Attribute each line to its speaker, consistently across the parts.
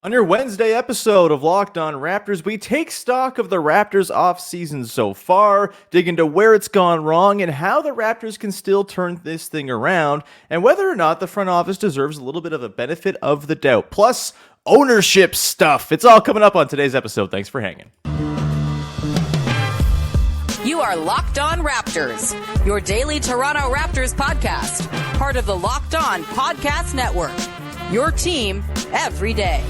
Speaker 1: On your Wednesday episode of Locked On Raptors, we take stock of the Raptors offseason so far, dig into where it's gone wrong and how the Raptors can still turn this thing around, and whether or not the front office deserves a little bit of a benefit of the doubt. Plus, ownership stuff. It's all coming up on today's episode. Thanks for hanging.
Speaker 2: You are Locked On Raptors, your daily Toronto Raptors podcast, part of the Locked On Podcast Network, your team every day.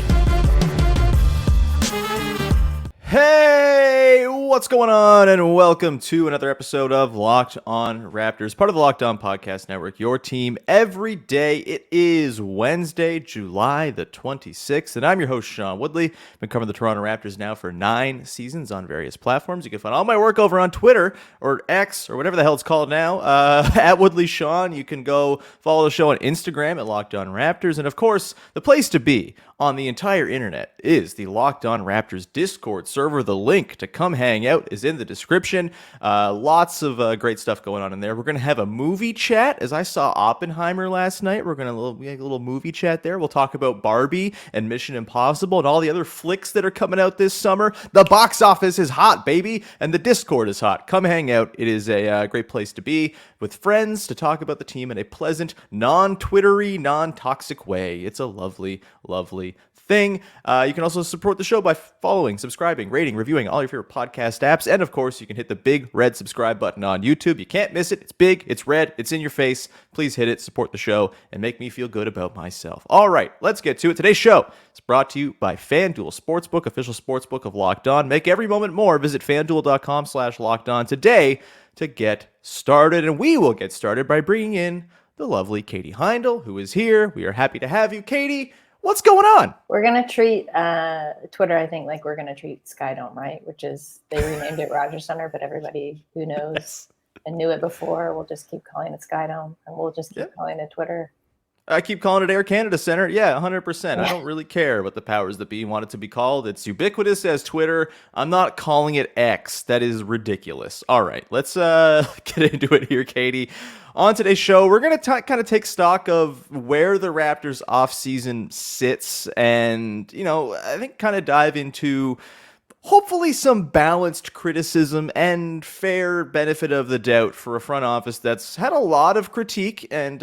Speaker 1: Hey, what's going on? And welcome to another episode of Locked On Raptors, part of the Locked On Podcast Network, your team every day. It is Wednesday, July the 26th, and I'm your host, Sean Woodley. I've been covering the Toronto Raptors now for 9 seasons on various platforms. You can find all my work over on Twitter or X or whatever the hell it's called now, at Woodley Sean. You can go follow the show on Instagram at Locked On Raptors. And of course, the place to be on the entire internet is the Locked On Raptors Discord server. The link to come hang out is in the description. Lots of great stuff going on in there. We're going to have a movie chat. As I saw Oppenheimer last night, we have a little movie chat there. We'll talk about Barbie and Mission Impossible and all the other flicks that are coming out this summer. The box office is hot, baby, and the Discord is hot. Come hang out. It is a great place to be with friends to talk about the team in a pleasant, non-Twittery, non-toxic way. It's a lovely, lovely thing. You can also support the show by following, subscribing, rating, reviewing all your favorite podcast apps. And of course, you can hit the big red subscribe button on YouTube. You can't miss it. It's big, it's red, it's in your face. Please hit it, support the show, and make me feel good about myself. All right, let's get to it. Today's show is brought to you by FanDuel Sportsbook, official sportsbook of Locked On. Make every moment more. Visit FanDuel.com/LockedOn today to get started. And we will get started by bringing in the lovely Katie Heindl, who is here. We are happy to have you, Katie. What's going on?
Speaker 3: We're going to treat Twitter, I think, like we're going to treat Skydome, right? Which is, they renamed it Rogers Center, but everybody who knows and knew it before will just keep calling it Skydome, and we'll just keep calling it Twitter.
Speaker 1: I keep calling it Air Canada Center. Yeah, 100%. I don't really care what the powers that be want it to be called. It's ubiquitous as Twitter. I'm not calling it X. That is ridiculous. All right, let's get into it here, Katie. On today's show, we're going to kind of take stock of where the Raptors offseason sits and, I think kind of dive into hopefully some balanced criticism and fair benefit of the doubt for a front office that's had a lot of critique and,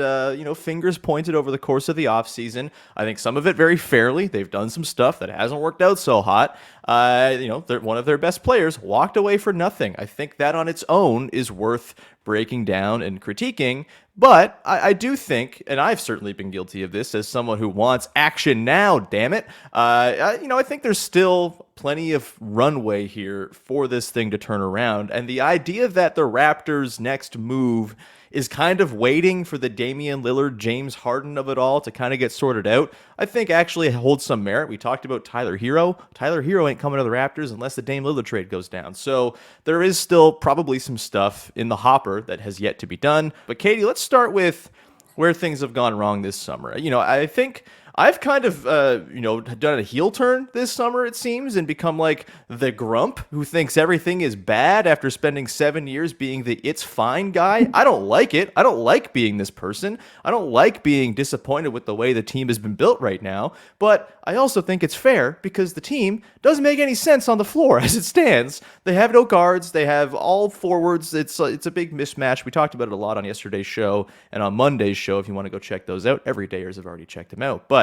Speaker 1: fingers pointed over the course of the offseason. I think some of it very fairly. They've done some stuff that hasn't worked out so hot. One of their best players walked away for nothing. I think that on its own is worth breaking down and critiquing. But I do think, and I've certainly been guilty of this as someone who wants action now, damn it. I think there's still plenty of runway here for this thing to turn around. And the idea that the Raptors' next move is kind of waiting for the Damian Lillard, James Harden of it all to kind of get sorted out, I think actually holds some merit. We talked about Tyler Hero. Tyler Hero ain't coming to the Raptors unless the Dame Lillard trade goes down. So there is still probably some stuff in the hopper that has yet to be done. But Katie, let's start with where things have gone wrong this summer. I think I've kind of, done a heel turn this summer, it seems, and become like the grump who thinks everything is bad after spending 7 years being the it's fine guy. I don't like it. I don't like being this person. I don't like being disappointed with the way the team has been built right now. But I also think it's fair because the team doesn't make any sense on the floor as it stands. They have no guards. They have all forwards. It's a big mismatch. We talked about it a lot on yesterday's show and on Monday's show. If you want to go check those out, everydayers have already checked them out. But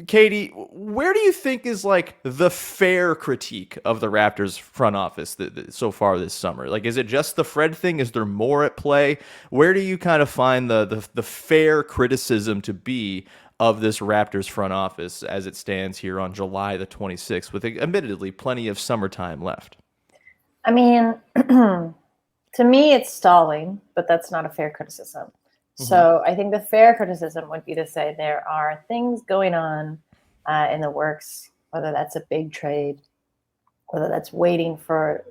Speaker 1: Katie, where do you think is like the fair critique of the Raptors front office so far this summer? Like, is it just the Fred thing? Is there more at play? Where do you kind of find the fair criticism to be of this Raptors front office as it stands here on July the 26th, with admittedly plenty of summertime left?
Speaker 3: I mean, to me, it's stalling, but that's not a fair criticism. So I think the fair criticism would be to say there are things going on in the works, whether that's a big trade, whether that's waiting for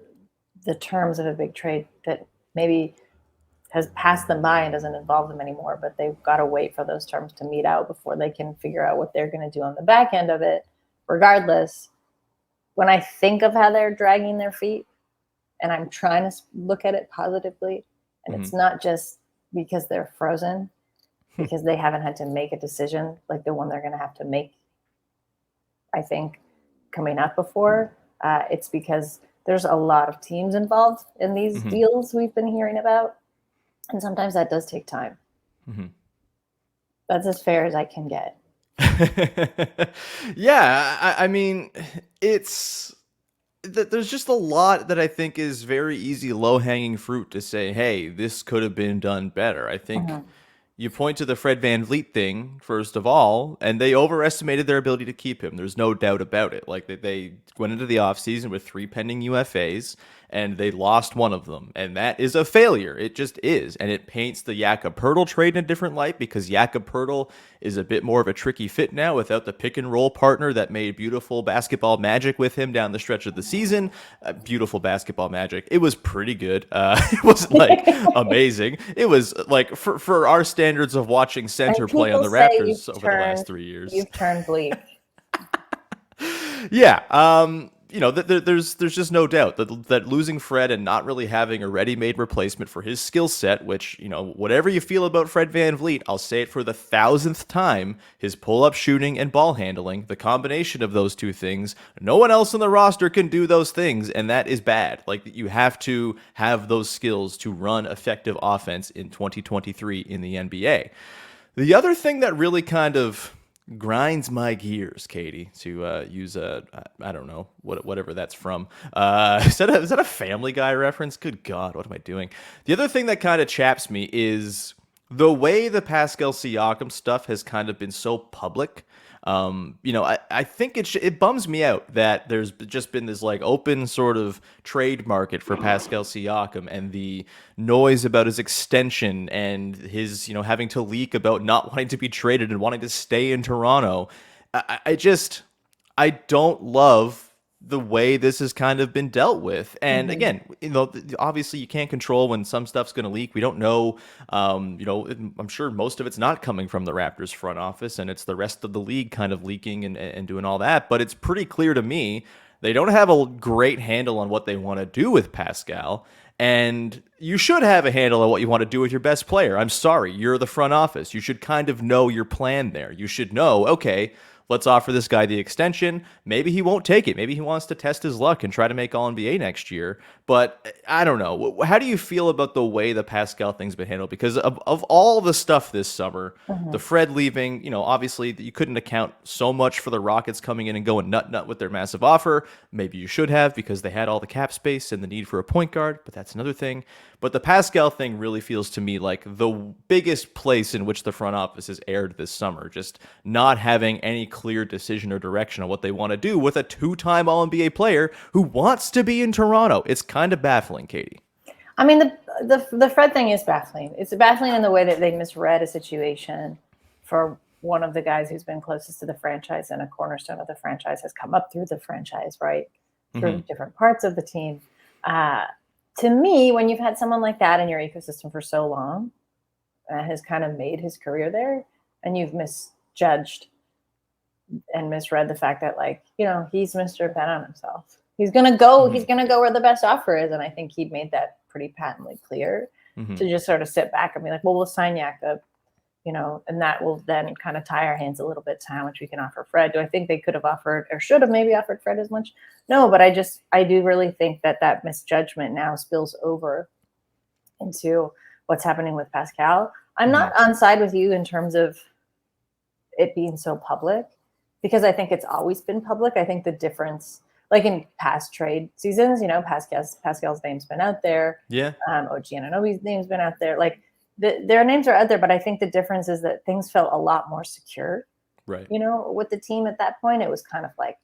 Speaker 3: the terms of a big trade that maybe has passed them by and doesn't involve them anymore, but they've got to wait for those terms to meet out before they can figure out what they're going to do on the back end of it. Regardless, when I think of how they're dragging their feet, and I'm trying to look at it positively, and it's not just because they're frozen, because they haven't had to make a decision like the one they're going to have to make I think, coming up before. It's because there's a lot of teams involved in these deals we've been hearing about. And sometimes that does take time. That's as fair as I can get.
Speaker 1: Yeah, I mean, there's just a lot that I think is very easy, low-hanging fruit to say, hey, this could have been done better. I think you point to the Fred VanVleet thing, first of all, and they overestimated their ability to keep him. There's no doubt about it. Like, they went into the offseason with 3 pending UFAs, and they lost one of them. And that is a failure. It just is. And it paints the Jakob Poeltl trade in a different light, because Jakob Poeltl is a bit more of a tricky fit now without the pick-and-roll partner that made beautiful basketball magic with him down the stretch of the season. Beautiful basketball magic. It was pretty good. It wasn't, like, amazing. It was, like, for our standards of watching center play on the Raptors over the last 3 years.
Speaker 3: You've turned bleak.
Speaker 1: Yeah. There's just no doubt that losing Fred and not really having a ready-made replacement for his skill set, which, whatever you feel about Fred VanVleet, I'll say it for the 1,000th time, his pull-up shooting and ball handling, the combination of those two things, no one else on the roster can do those things, and that is bad. Like, you have to have those skills to run effective offense in 2023 in the NBA. The other thing that really kind of grinds my gears, Katie, to use I don't know, whatever that's from. Is that a Family Guy reference? Good God, what am I doing? The other thing that kind of chaps me is the way the Pascal Siakam stuff has kind of been so public. I think it bums me out that there's just been this, like, open sort of trade market for Pascal Siakam, and the noise about his extension and his, having to leak about not wanting to be traded and wanting to stay in Toronto. I don't love the way this has kind of been dealt with. And again, obviously you can't control when some stuff's going to leak. We don't know. I'm sure most of it's not coming from the Raptors front office, and it's the rest of the league kind of leaking and doing all that. But it's pretty clear to me they don't have a great handle on what they want to do with Pascal. And you should have a handle on what you want to do with your best player. I'm sorry, you're the front office. You should kind of know your plan there. You should know, okay, let's offer this guy the extension. Maybe he won't take it. Maybe he wants to test his luck and try to make All-NBA next year. But I don't know. How do you feel about the way the Pascal thing's been handled? Because of all the stuff this summer, the Fred leaving, obviously you couldn't account so much for the Rockets coming in and going nut with their massive offer. Maybe you should have, because they had all the cap space and the need for a point guard, but that's another thing. But the Pascal thing really feels to me like the biggest place in which the front office has erred this summer, just not having any clear decision or direction on what they want to do with a 2-time All-NBA player who wants to be in Toronto. It's kind of baffling, Katie.
Speaker 3: I mean, the Fred thing is baffling. It's baffling in the way that they misread a situation for one of the guys who's been closest to the franchise and a cornerstone of the franchise, has come up through the franchise, right? Through different parts of the team. To me, when you've had someone like that in your ecosystem for so long, has kind of made his career there, and you've misjudged and misread the fact that, like, he's Mr. Bet on himself. He's gonna go. He's gonna go where the best offer is, and I think he made that pretty patently clear. To just sort of sit back and be like, well, we'll sign Jakob, and that will then kind of tie our hands a little bit to how much we can offer Fred. Do I think they could have offered, or should have maybe offered Fred as much? No, but I do really think that misjudgment now spills over into what's happening with Pascal. I'm not on side with you in terms of it being so public, because I think it's always been public. I think the difference, like in past trade seasons, Pascal's name's been out there.
Speaker 1: Yeah.
Speaker 3: OG Anunoby's name's been out there. Like, their names are out there, but I think the difference is that things felt a lot more secure.
Speaker 1: Right.
Speaker 3: With the team at that point, it was kind of like,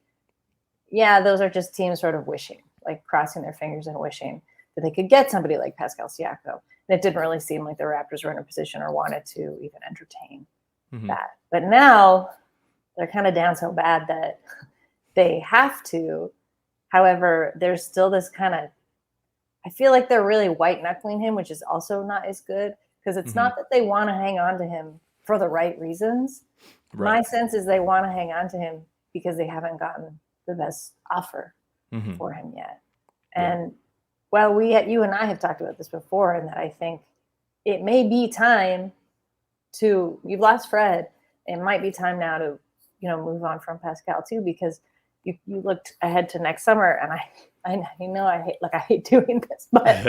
Speaker 3: yeah, those are just teams sort of wishing, like crossing their fingers and wishing that they could get somebody like Pascal Siakam. And it didn't really seem like the Raptors were in a position or wanted to even entertain that. But now they're kind of down so bad that they have to. However, there's still this kind of, I feel like they're really white knuckling him, which is also not as good, because it's not that they want to hang on to him for the right reasons. Right. My sense is they want to hang on to him because they haven't gotten the best offer for him yet. And you and I have talked about this before, and that I think it may be time you've lost Fred. It might be time now to move on from Pascal too, because you looked ahead to next summer, and I hate doing this, but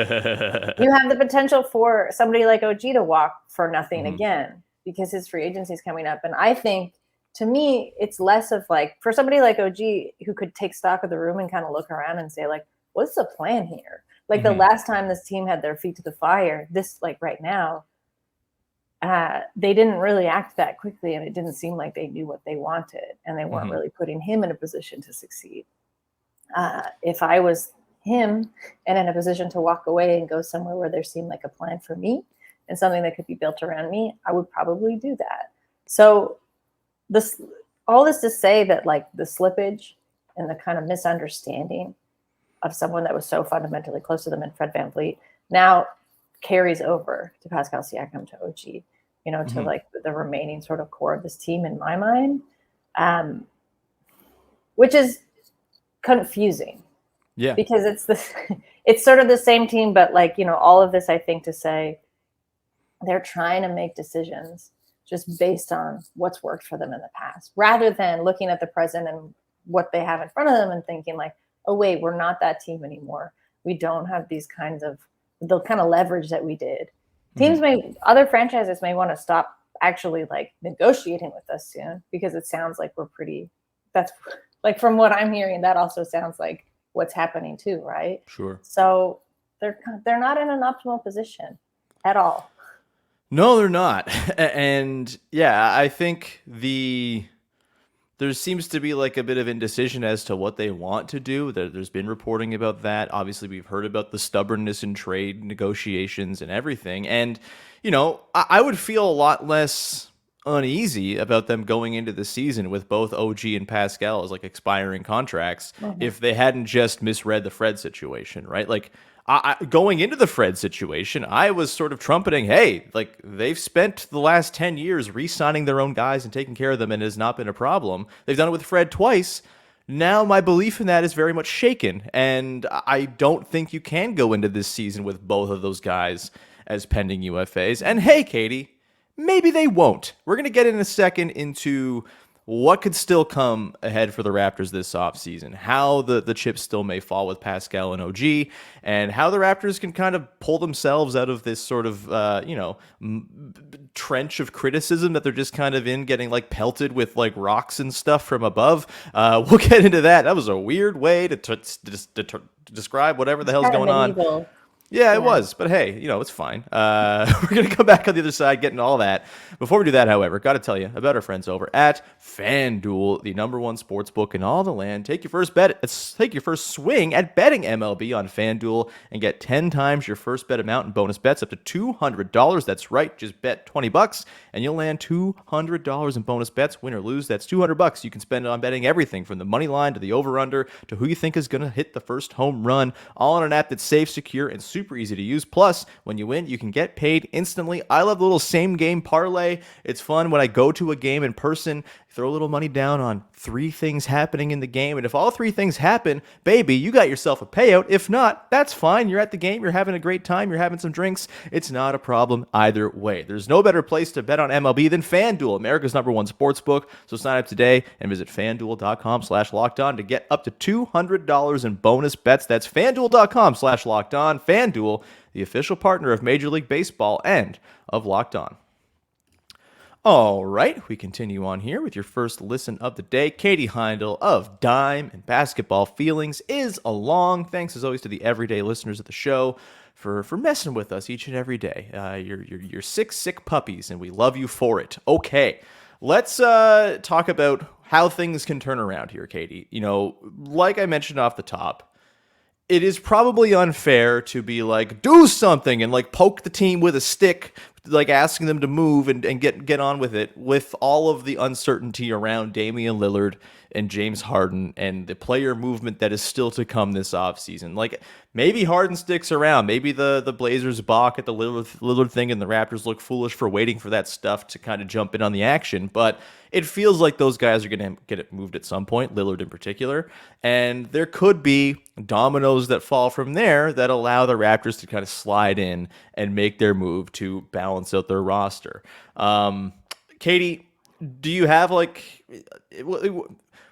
Speaker 3: you have the potential for somebody like OG to walk for nothing again, because his free agency is coming up. And I think, to me, it's less of like, for somebody like OG who could take stock of the room and kind of look around and say, like, what's the plan here? Like the last time this team had their feet to the fire, like right now, they didn't really act that quickly, and it didn't seem like they knew what they wanted, and they weren't really putting him in a position to succeed. If I was him and in a position to walk away and go somewhere where there seemed like a plan for me and something that could be built around me, I would probably do that. So all this to say that, like, the slippage and the kind of misunderstanding of someone that was so fundamentally close to them in Fred VanVleet now carries over to Pascal Siakam, to OG, to like the remaining sort of core of this team in my mind, which is confusing. Yeah, because it's sort of the same team, but like, all of this, I think, to say they're trying to make decisions just based on what's worked for them in the past, rather than looking at the present and what they have in front of them and thinking like, oh wait, we're not that team anymore. We don't have these kinds of the kind of leverage that we did. Other franchises may want to stop actually like negotiating with us soon, because it sounds like that's like, from what I'm hearing, that also sounds like what's happening too, right? Sure. So they're not in an optimal position at all.
Speaker 1: No, they're not. And yeah, I think there seems to be like a bit of indecision as to what they want to do. There's been reporting about that. Obviously, we've heard about the stubbornness in trade negotiations and everything. And, I would feel a lot less uneasy about them going into the season with both OG and Pascal as like expiring contracts if they hadn't just misread the Fred situation, right? Like, going into the Fred situation, I was sort of trumpeting, hey, like, they've spent the last 10 years re-signing their own guys and taking care of them, and it has not been a problem. They've done it with Fred twice. Now my belief in that is very much shaken, and I don't think you can go into this season with both of those guys as pending UFAs. And hey, Katie, maybe they won't. We're going to get in a second into what could still come ahead for the Raptors this offseason, how the chips still may fall with Pascal and OG, and how the Raptors can kind of pull themselves out of this sort of, trench of criticism that they're just kind of in, getting like pelted with like rocks and stuff from above. We'll get into that. That was a weird way to describe whatever the hell's going on. Evil. Yeah, it was. But hey, it's fine. We're going to come back on the other side, getting all that. Before we do that, however, got to tell you about our friends over at FanDuel, the #1 sports book in all the land. Take your first swing at betting MLB on FanDuel and get 10 times your first bet amount in bonus bets up to $200. That's right. Just bet $20 and you'll land $200 in bonus bets. Win or lose, that's $200. You can spend it on betting everything from the money line to the over-under to who you think is going to hit the first home run, all on an app that's safe, secure, and super easy to use. Plus, when you win, you can get paid instantly. I love the little same game parlay. It's fun when I go to a game in person, throw a little money down on 3 things happening in the game. And if all 3 things happen, baby, you got yourself a payout. If not, that's fine. You're at the game. You're having a great time. You're having some drinks. It's not a problem either way. There's no better place to bet on MLB than FanDuel, America's #1 sports book. So sign up today and visit FanDuel.com/lockedon to get up to $200 in bonus bets. That's FanDuel.com/lockedon. FanDuel, the official partner of Major League Baseball and of Locked On. All right, we continue on here with your first listen of the day. Katie Heindl of Dime and Basketball Feelings is along. Thanks as always to the everyday listeners of the show for messing with us each and every day. You're sick puppies, and we love you for it. Okay, let's talk about how things can turn around here, Katie. Like I mentioned off the top, it is probably unfair to be like, do something and like poke the team with a stick, like asking them to move and get on with it, with all of the uncertainty around Damian Lillard and James Harden and the player movement that is still to come this offseason. Like, maybe Harden sticks around. Maybe the Blazers balk at the Lillard thing and the Raptors look foolish for waiting for that stuff to kind of jump in on the action. But it feels like those guys are going to get it moved at some point, Lillard in particular. And there could be dominoes that fall from there that allow the Raptors to kind of slide in and make their move to balance out their roster. Katie, do you have like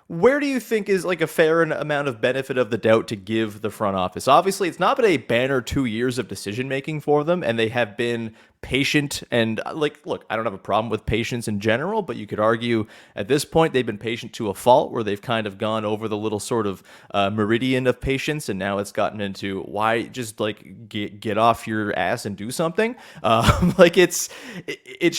Speaker 1: where do you think is like a fair amount of benefit of the doubt to give the front office? Obviously, it's not been a banner 2 years of decision making for them, and they have been patient. And like, look, I don't have a problem with patience in general, but you could argue at this point they've been patient to a fault, where they've kind of gone over the little sort of meridian of patience, and now it's gotten into why just like get off your ass and do something. Like it's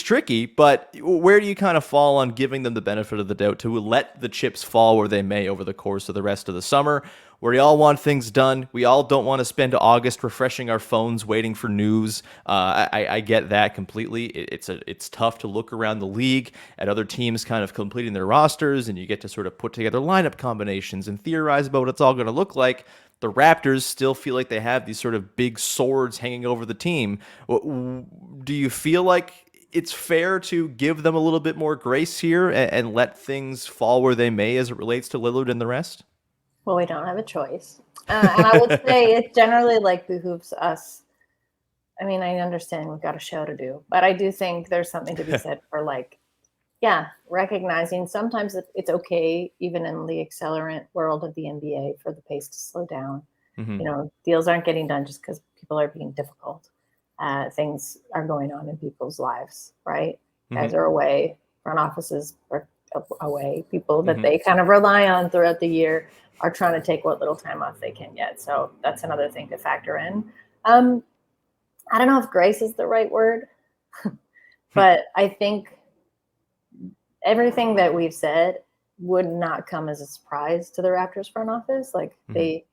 Speaker 1: tricky, but where do you kind of fall on giving them the benefit of the doubt to let the chips fall where they may over the course of the rest of the summer, where we all want things done? We all don't want to spend August refreshing our phones waiting for news. I get that completely. It's tough to look around the league at other teams kind of completing their rosters, and you get to sort of put together lineup combinations and theorize about what it's all going to look like. The Raptors still feel like they have these sort of big swords hanging over the team. Do you feel like it's fair to give them a little bit more grace here and let things fall where they may as it relates to Lillard and the rest?
Speaker 3: Well, we don't have a choice. And I would say it generally like behooves us. I mean, I understand we've got a show to do, but I do think there's something to be said for like, yeah, recognizing sometimes it's okay, even in the accelerant world of the NBA, for the pace to slow down.
Speaker 1: Mm-hmm.
Speaker 3: You know, deals aren't getting done just because people are being difficult. Things are going on in people's lives, right?
Speaker 1: Mm-hmm.
Speaker 3: Guys are away, front offices are away, people that they kind of rely on throughout the year are trying to take what little time off they can get. So that's another thing to factor in. I don't know if grace is the right word, but I think everything that we've said would not come as a surprise to the Raptors front office. Like they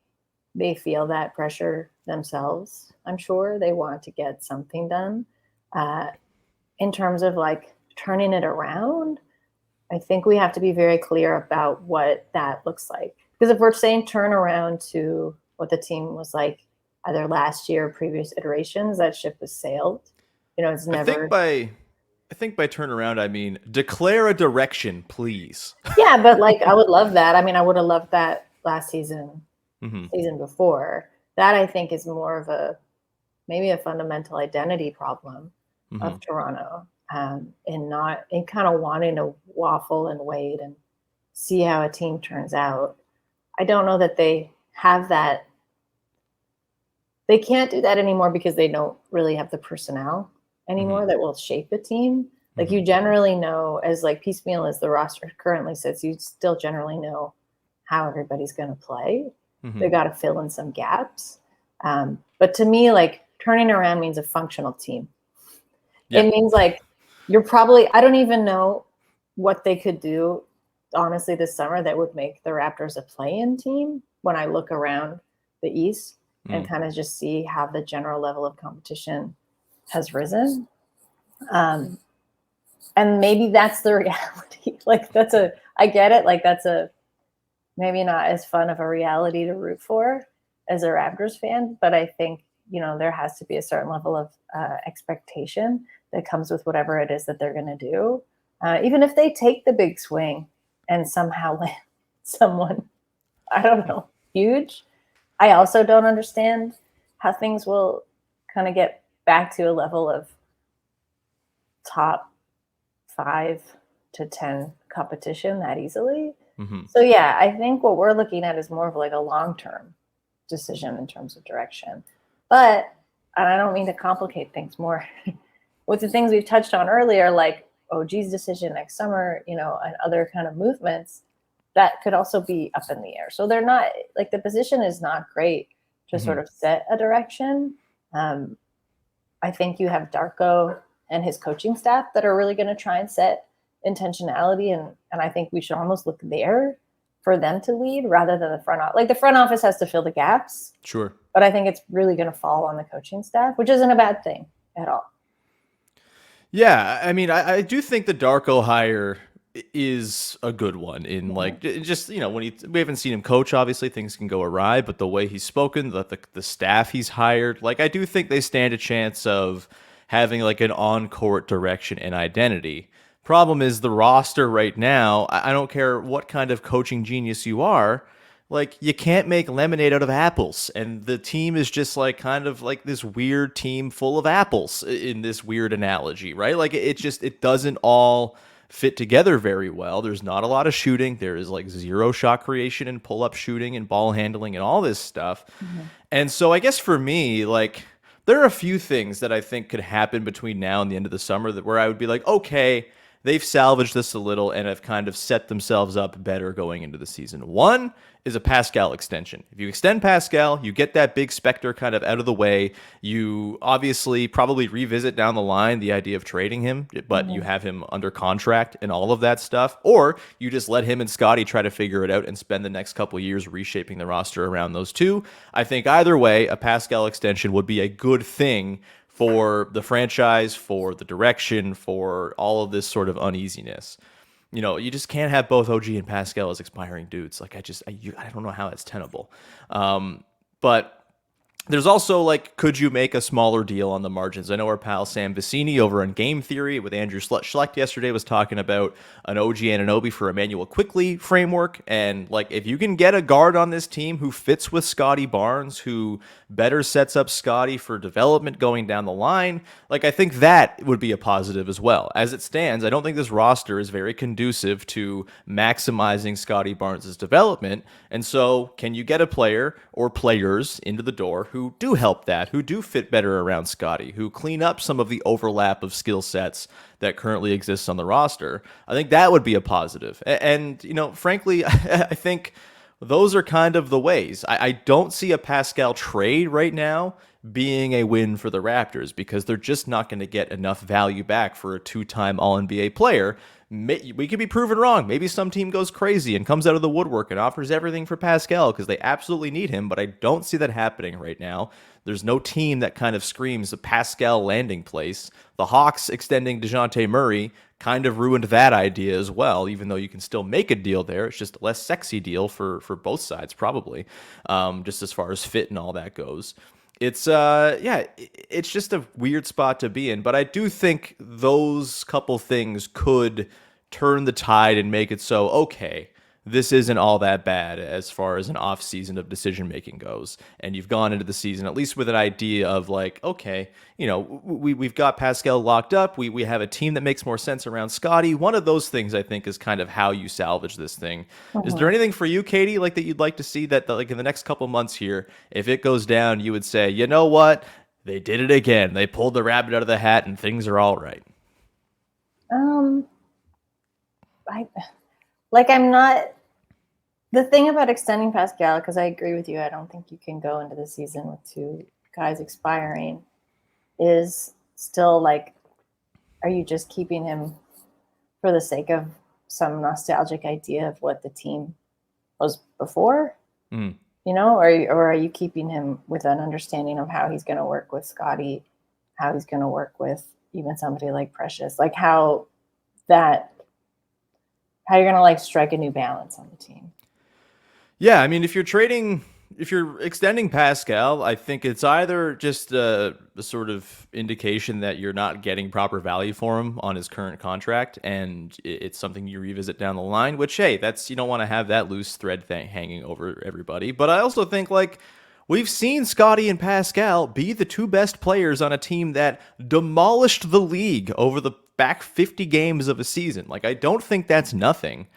Speaker 3: feel that pressure themselves. I'm sure they want to get something done. In terms of like turning it around, I think we have to be very clear about what that looks like. Because if we're saying turn around to what the team was like either last year or previous iterations, that ship has sailed. You know, it's never.
Speaker 1: I think by turn around, I mean declare a direction, please.
Speaker 3: Yeah, but like I would love that. I mean, I would have loved that last season, season before. That I think is more of maybe a fundamental identity problem of Toronto, in kind of wanting to waffle and wait and see how a team turns out. I don't know that they have that. They can't do that anymore because they don't really have the personnel anymore that will shape a team. Like you generally know, as like piecemeal as the roster currently sits, you still generally know how everybody's going to play. They got to fill in some gaps. But to me, like turning around means a functional team. Yeah. It means like I don't even know what they could do, honestly, this summer that would make the Raptors a play-in team when I look around the East and kind of just see how the general level of competition has risen. And maybe that's the reality. Like I get it. Like that's maybe not as fun of a reality to root for as a Raptors fan, but I think, you know, there has to be a certain level of expectation that comes with whatever it is that they're going to do. Even if they take the big swing and somehow land someone, I don't know, huge. I also don't understand how things will kind of get back to a level of top 5 to 10 competition that easily. So yeah, I think what we're looking at is more of like a long-term decision in terms of direction. But I don't mean to complicate things more with the things we've touched on earlier, like OG's decision next summer, you know, and other kind of movements that could also be up in the air. So they're not like the position is not great to sort of set a direction. I think you have Darko and his coaching staff that are really going to try and set intentionality. And I think we should almost look there for them to lead rather than the front office. Like the front office has to fill the gaps.
Speaker 1: Sure.
Speaker 3: But I think it's really going to fall on the coaching staff, which isn't a bad thing at all.
Speaker 1: Yeah. I mean, I do think the Darko hire is a good one in like just, you know, we haven't seen him coach, obviously things can go awry, but the way he's spoken, the staff he's hired, like I do think they stand a chance of having like an on-court direction and identity. Problem is the roster right now, I don't care what kind of coaching genius you are, like you can't make lemonade out of apples. And the team is just like kind of like this weird team full of apples in this weird analogy, right? Like it doesn't all fit together very well. There's not a lot of shooting. There is like zero shot creation and pull-up shooting and ball handling and all this stuff. And so I guess for me, like, there are a few things that I think could happen between now and the end of the summer that where I would be like, okay, they've salvaged this a little and have kind of set themselves up better going into the season. One is a Pascal extension. If you extend Pascal, you get that big specter kind of out of the way. You obviously probably revisit down the line the idea of trading him, but you have him under contract and all of that stuff. Or you just let him and Scotty try to figure it out and spend the next couple of years reshaping the roster around those two. I think either way, a Pascal extension would be a good thing for the franchise, for the direction, for all of this sort of uneasiness. You know, you just can't have both OG and Pascal as expiring dudes. Like, I don't know how that's tenable. But there's also, like, could you make a smaller deal on the margins? I know our pal Sam Vicini over on Game Theory with Andrew Schlecht yesterday was talking about an OG Anunoby for Emmanuel Quickley framework. And, like, if you can get a guard on this team who fits with Scotty Barnes, who better sets up Scotty for development going down the line, like, I think that would be a positive as well. As it stands, I don't think this roster is very conducive to maximizing Scotty Barnes' development. And so can you get a player or players into the door who do help that, who do fit better around Scotty, who clean up some of the overlap of skill sets that currently exists on the roster? I think that would be a positive. And you know, frankly, I think those are kind of the ways. I don't see a Pascal trade right now being a win for the Raptors because they're just not going to get enough value back for a two-time All-NBA player. We could be proven wrong. Maybe some team goes crazy and comes out of the woodwork and offers everything for Pascal because they absolutely need him, but I don't see that happening right now. There's no team that kind of screams a Pascal landing place. The Hawks extending DeJounte Murray kind of ruined that idea as well, even though you can still make a deal there. It's just a less sexy deal for both sides, probably, just as far as fit and all that goes. It's it's just a weird spot to be in, but I do think those couple things could turn the tide and make it so, okay, this isn't all that bad as far as an off season of decision making goes. And you've gone into the season at least with an idea of like, okay, you know, we've got Pascal locked up. We have a team that makes more sense around Scotty. One of those things I think is kind of how you salvage this thing. Is there anything for you, Katie, like that you'd like to see that like in the next couple months here, if it goes down, you would say, you know what? They did it again. They pulled the rabbit out of the hat and things are all right.
Speaker 3: I'm not. The thing about extending Pascal, because I agree with you, I don't think you can go into the season with two guys expiring, is still like, are you just keeping him for the sake of some nostalgic idea of what the team was before? You know, or are you keeping him with an understanding of how he's going to work with Scotty, how he's going to work with even somebody like Precious, like how you're going to like strike a new balance on the team?
Speaker 1: Yeah, I mean, if you're extending Pascal, I think it's either just a sort of indication that you're not getting proper value for him on his current contract, and it's something you revisit down the line, which, hey, you don't want to have that loose thread thing hanging over everybody. But I also think, like, we've seen Scotty and Pascal be the two best players on a team that demolished the league over the back 50 games of a season. Like, I don't think that's nothing.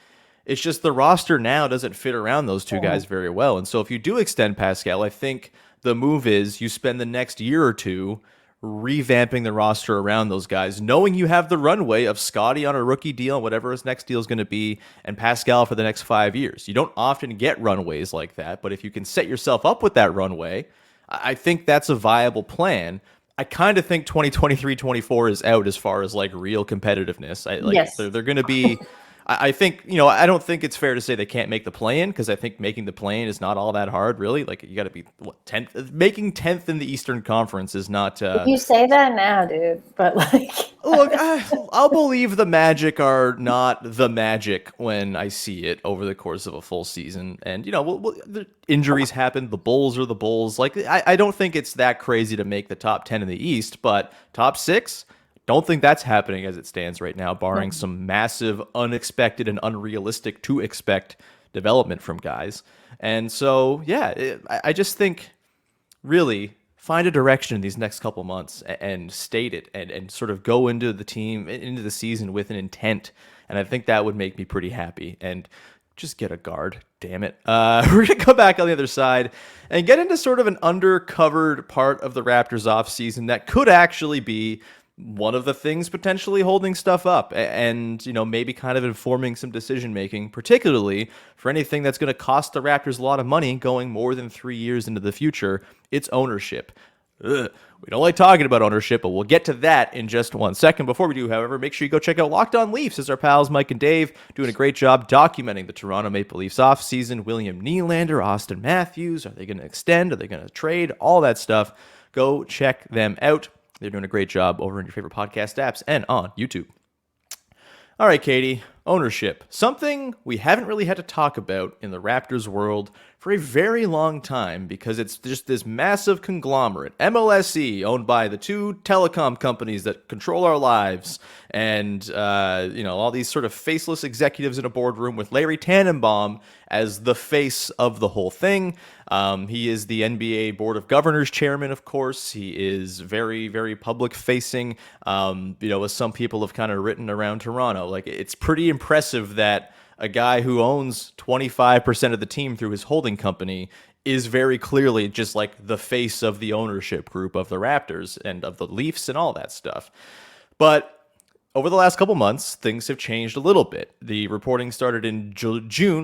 Speaker 1: It's just the roster now doesn't fit around those two guys very well. And so if you do extend Pascal, I think the move is you spend the next year or two revamping the roster around those guys, knowing you have the runway of Scotty on a rookie deal, whatever his next deal is going to be, and Pascal for the next 5 years. You don't often get runways like that, but if you can set yourself up with that runway, I think that's a viable plan. I kind of think 2023-24 is out as far as like real competitiveness.
Speaker 3: Yes.
Speaker 1: They're going to be... I think, you know, I don't think it's fair to say they can't make the play-in because I think making the play-in is not all that hard, really. Like, you got to be 10th. Making 10th in the Eastern Conference is not.
Speaker 3: You say that now, dude, but like,
Speaker 1: look, I'll believe the Magic are not the Magic when I see it over the course of a full season. And you know, the injuries happen. The Bulls are the Bulls. Like, I don't think it's that crazy to make the top 10 in the East, but top 6. Don't think that's happening as it stands right now, barring some massive, unexpected, and unrealistic to expect development from guys. And so, yeah, I just think, really, find a direction in these next couple months and state it and sort of go into the season with an intent. And I think that would make me pretty happy. And just get a guard, damn it. We're going to go back on the other side and get into sort of an undercovered part of the Raptors offseason that could actually be one of the things potentially holding stuff up and, maybe kind of informing some decision making, particularly for anything that's going to cost the Raptors a lot of money going more than 3 years into the future. It's ownership. We don't like talking about ownership, but we'll get to that in just 1 second. Before we do, however, make sure you go check out Locked On Leafs, as our pals Mike and Dave doing a great job documenting the Toronto Maple Leafs offseason. William Nylander, Austin Matthews, are they going to extend? Are they going to trade? All that stuff. Go check them out. They're doing a great job over in your favorite podcast apps and on YouTube. All right, Katie, ownership. Something we haven't really had to talk about in the Raptors world for a very long time because it's just this massive conglomerate, MLSE, owned by the two telecom companies that control our lives, and all these sort of faceless executives in a boardroom with Larry Tanenbaum as the face of the whole thing. He is the NBA Board of Governors chairman, of course. He is very, very public facing, as some people have kind of written around Toronto. Like, it's pretty impressive that a guy who owns 25% of the team through his holding company is very clearly just like the face of the ownership group of the Raptors and of the Leafs and all that stuff. But over the last couple months, things have changed a little bit. The reporting started in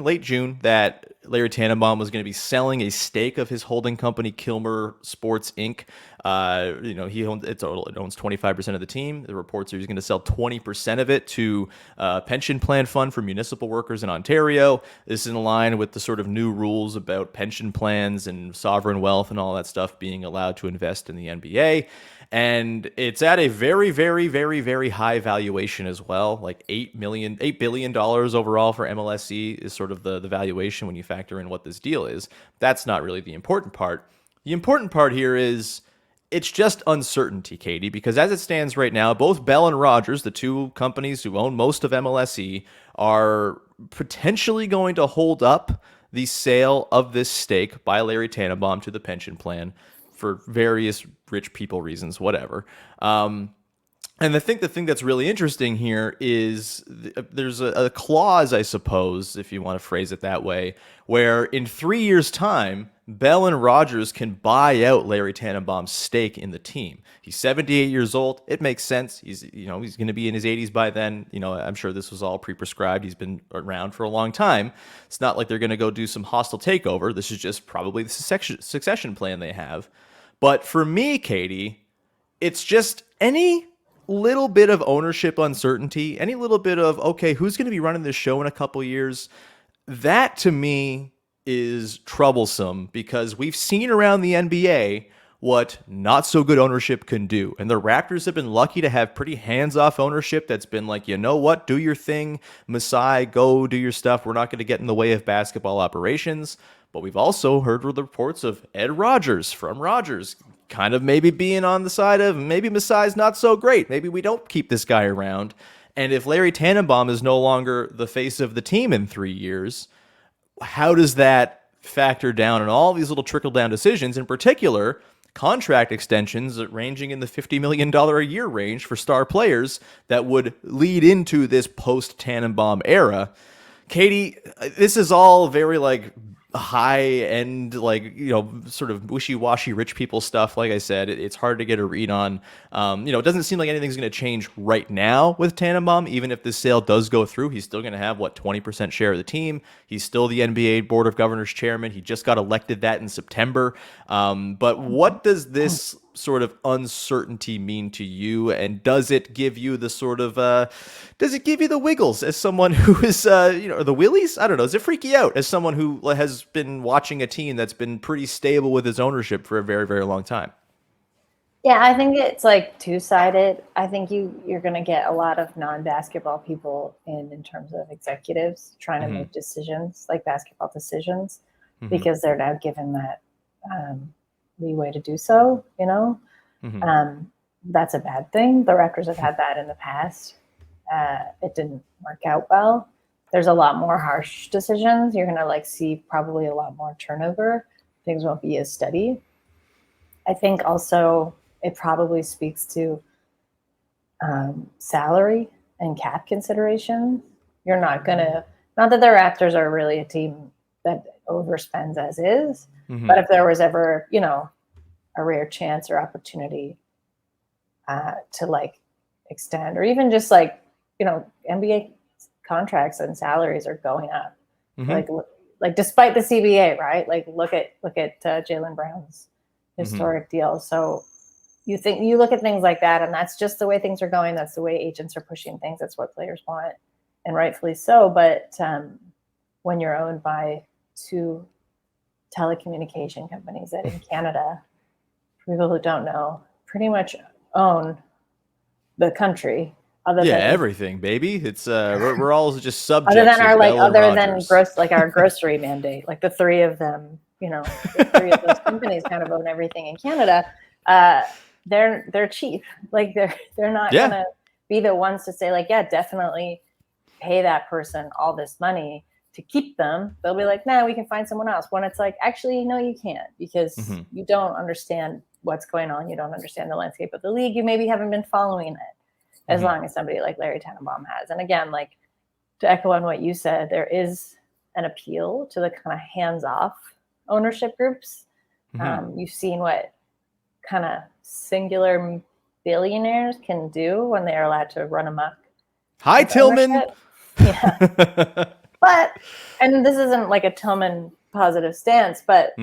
Speaker 1: late June, that Larry Tanenbaum was going to be selling a stake of his holding company, Kilmer Sports Inc. He owns 25% of the team. The reports are he's going to sell 20% of it to a pension plan fund for municipal workers in Ontario. This is in line with the sort of new rules about pension plans and sovereign wealth and all that stuff being allowed to invest in the NBA. And it's at a very, very, very, very high valuation as well. Like $8 billion overall for MLSE is sort of the valuation when you factor in what this deal is. That's not really the important part. The important part here is it's just uncertainty, Katie, because as it stands right now, both Bell and Rogers, the two companies who own most of MLSE, are potentially going to hold up the sale of this stake by Larry Tanenbaum to the pension plan for various rich people reasons, whatever. And I think the thing that's really interesting here is there's a clause, I suppose, if you want to phrase it that way, where in 3 years' time, Bell and Rogers can buy out Larry Tanenbaum's stake in the team. He's 78 years old. It makes sense. He's going to be in his 80s by then. I'm sure this was all pre-prescribed. He's been around for a long time. It's not like they're going to go do some hostile takeover. This is just probably the succession plan they have. But for me, Katie, it's just any little bit of ownership uncertainty, any little bit of, okay, who's going to be running this show in a couple years? That to me is troublesome because we've seen around the NBA what not so good ownership can do. And the Raptors have been lucky to have pretty hands-off ownership that's been like, you know what, do your thing, Masai, go do your stuff. We're not going to get in the way of basketball operations. But we've also heard the reports of Ed Rogers from Rogers kind of maybe being on the side of maybe Masai's not so great. Maybe we don't keep this guy around. And if Larry Tanenbaum is no longer the face of the team in 3 years, how does that factor down in all these little trickle-down decisions, in particular contract extensions ranging in the $50 million a year range for star players that would lead into this post-Tanenbaum era? Katie, this is all very high end, sort of wishy-washy rich people stuff. Like I said, it's hard to get a read on. It doesn't seem like anything's going to change right now with Tanenbaum. Even if this sale does go through, he's still going to have 20% share of the team. He's still the NBA Board of Governors chairman. He just got elected that in September. But what does this sort of uncertainty mean to you, and does it give you the sort of does it give you the wiggles as someone who is or the willies? I don't know. Does it freak you out as someone who has been watching a team that's been pretty stable with its ownership for a very, very long time?
Speaker 3: Yeah, I think it's two-sided. I think you're going to get a lot of non-basketball people in terms of executives trying to make decisions, like basketball decisions, because they're now given that leeway to do so, that's a bad thing. The Raptors have had that in the past. It didn't work out well. There's a lot more harsh decisions. You're going to see probably a lot more turnover. Things won't be as steady. I think also it probably speaks to salary and cap consideration. You're not gonna, not that the Raptors are really a team that overspends as is, but if there was ever, a rare chance or opportunity to like extend, or even just like, NBA contracts and salaries are going up. Like despite the CBA, right? Like look at Jaylen Brown's historic deal. So you look at things like that, and that's just the way things are going. That's the way agents are pushing things. That's what players want, and rightfully so. But when you're owned by two telecommunication companies that in Canada, for people who don't know, pretty much own the country.
Speaker 1: Other than everything, baby. It's we're all just subjects.
Speaker 3: Other than our grocery mandate, like the three of them, the three of those companies kind of own everything in Canada. They're cheap. Like they're not gonna be the ones to say like, yeah, definitely pay that person all this money to keep them. They'll be like, nah, we can find someone else. When it's like, actually, no, you can't, because you don't understand what's going on. You don't understand the landscape of the league. You maybe haven't been following it as long as somebody like Larry Tanenbaum has. And again, like to echo on what you said, there is an appeal to the kind of hands-off ownership groups. You've seen what kind of singular billionaires can do when they are allowed to run amok.
Speaker 1: Hi, Tillman.
Speaker 3: Yeah. And this isn't like a Tillman positive stance, but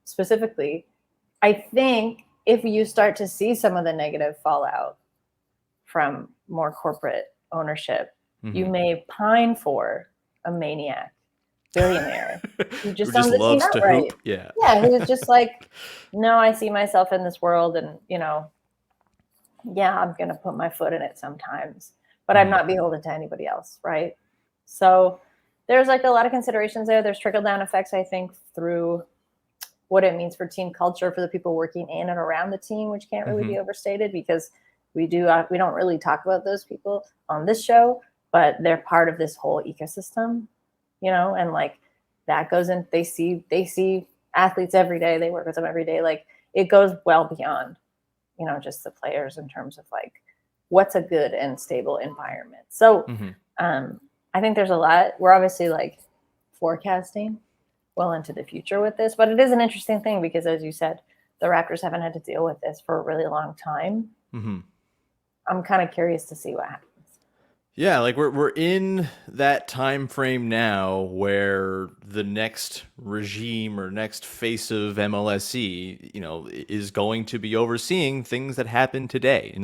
Speaker 3: specifically, I think if you start to see some of the negative fallout from more corporate ownership, you may pine for a maniac billionaire who just
Speaker 1: loves to hoop.
Speaker 3: Yeah, who's just like, no, I see myself in this world, and I'm gonna put my foot in it sometimes, but I'm not beholden to anybody else, right? So there's like a lot of considerations there. There's trickle down effects, I think, through what it means for team culture for the people working in and around the team, which can't really be overstated, because we don't really talk about those people on this show, but they're part of this whole ecosystem, and like that goes in. They see athletes every day. They work with them every day. Like it goes well beyond, just the players in terms of like what's a good and stable environment. So I think there's a lot. We're obviously like forecasting well into the future with this, but it is an interesting thing because, as you said, the Raptors haven't had to deal with this for a really long time. I'm kind of curious to see what happens.
Speaker 1: Yeah, like we're in that time frame now where the next regime or next face of MLSE, is going to be overseeing things that happen today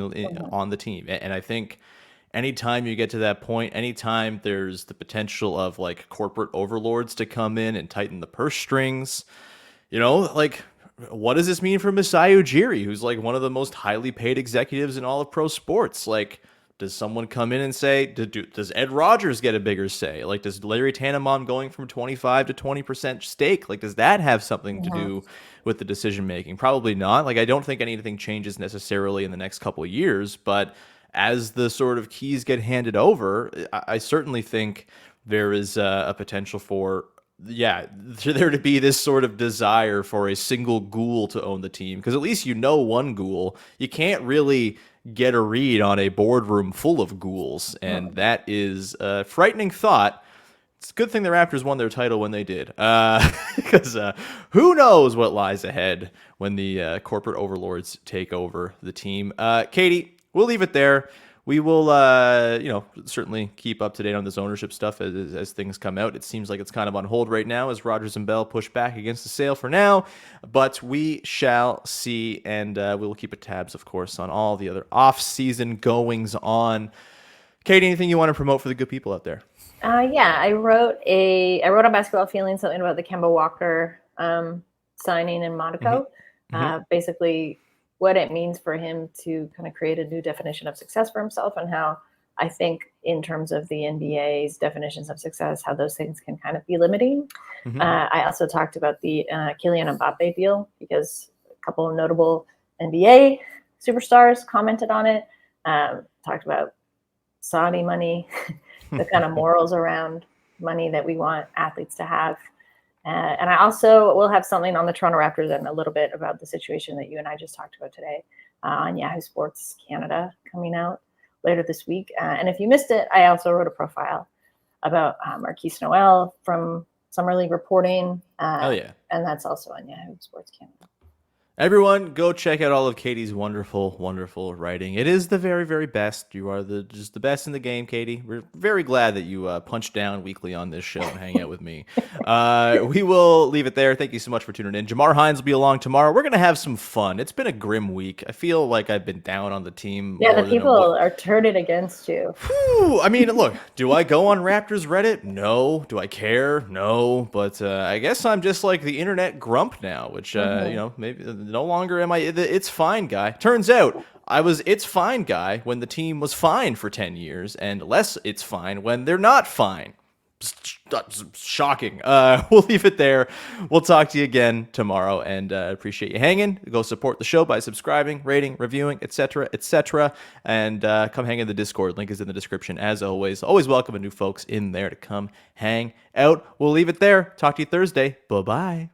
Speaker 1: on the team. And I think anytime you get to that point, anytime there's the potential of like corporate overlords to come in and tighten the purse strings, like what does this mean for Masai Ujiri, who's like one of the most highly paid executives in all of pro sports? Like, does someone come in and say, does Ed Rogers get a bigger say? Like, does Larry Tanenbaum going from 25 to 20% stake, like, does that have something to do with the decision making? Probably not. Like, I don't think anything changes necessarily in the next couple of years, but as the sort of keys get handed over, I certainly think there is a potential for there to be this sort of desire for a single ghoul to own the team, because at least one ghoul. You can't really get a read on a boardroom full of ghouls, and that is a frightening thought. It's a good thing the Raptors won their title when they did, because who knows what lies ahead when the corporate overlords take over the team. Katie, we'll leave it there. We will, certainly keep up to date on this ownership stuff as things come out. It seems like it's kind of on hold right now as Rogers and Bell push back against the sale for now, but we shall see, and we will keep tabs, of course, on all the other off-season goings on. Katie, anything you want to promote for the good people out there?
Speaker 3: I wrote on Basketball Feeling something about the Kemba Walker signing in Monaco. Basically, what it means for him to kind of create a new definition of success for himself, and how I think in terms of the NBA's definitions of success, how those things can kind of be limiting. I also talked about the Kylian Mbappe deal, because a couple of notable NBA superstars commented on it. Talked about Saudi money, the kind of morals around money that we want athletes to have. And I also will have something on the Toronto Raptors and a little bit about the situation that you and I just talked about today on Yahoo Sports Canada coming out later this week. And if you missed it, I also wrote a profile about Marquise Noel from Summer League reporting.
Speaker 1: Hell yeah.
Speaker 3: And that's also on Yahoo Sports Canada.
Speaker 1: Everyone, go check out all of Katie's wonderful, wonderful writing. It is the very, very best. You are just the best in the game, Katie. We're very glad that you punch down weekly on this show and hang out with me. We will leave it there. Thank you so much for tuning in. Jamar Hines will be along tomorrow. We're going to have some fun. It's been a grim week. I feel like I've been down on the team.
Speaker 3: Yeah, the people are turning against you.
Speaker 1: Whew. I mean, look, do I go on Raptors Reddit? No. Do I care? No. But I guess I'm just like the internet grump now, which, maybe no longer am I it's fine guy. Turns out I was it's fine guy when the team was fine for 10 years and less it's fine when they're not fine. Shocking. We'll leave it there. We'll talk to you again tomorrow, and appreciate you hanging. Go support the show by subscribing, rating, reviewing, etc., etc. And come hang in the Discord. Link is in the description as always. Always welcome new folks in there to come hang out. We'll leave it there. Talk to you Thursday. Bye-bye.